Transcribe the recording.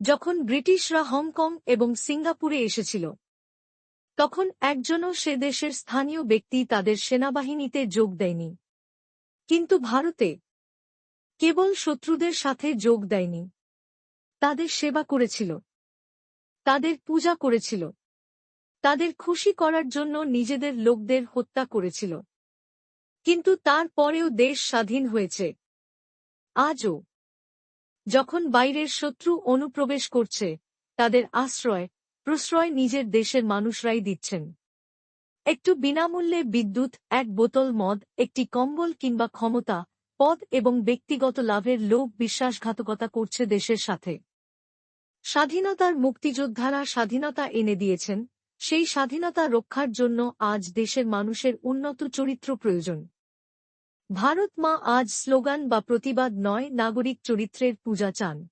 যখন ব্রিটিশরা হংকং এবং সিঙ্গাপুরে এসেছিল, তখন একজনও সে দেশের স্থানীয় ব্যক্তি তাদের সেনাবাহিনীতে যোগ দেয়নি। কিন্তু ভারতে কেবল শত্রুদের সাথে যোগ দেয়নি, তাদের সেবা করেছিল, তাদের পূজা করেছিল, তাদের খুশি করার জন্য নিজেদের লোকদের হত্যা করেছিল। কিন্তু তারপরেও দেশ স্বাধীন হয়েছে। আজও যখন বাইরের শত্রু অনুপ্রবেশ করছে, তাদের আশ্রয় প্রশ্রয় নিজের দেশের মানুষরাই দিচ্ছেন। একটু বিনামূল্যে বিদ্যুৎ, এক বোতল মদ, একটি কম্বল কিংবা ক্ষমতা, পদ এবং ব্যক্তিগত লাভের লোভ বিশ্বাসঘাতকতা করছে দেশের সাথে। স্বাধীনতার মুক্তিযোদ্ধারা স্বাধীনতা এনে দিয়েছেন, সেই স্বাধীনতা রক্ষার জন্য আজ দেশের মানুষের উন্নত চরিত্র প্রয়োজন। ভারত মা আজ স্লোগান বা প্রতিবাদ নয়, নাগরিক চরিত্রের পূজা চান।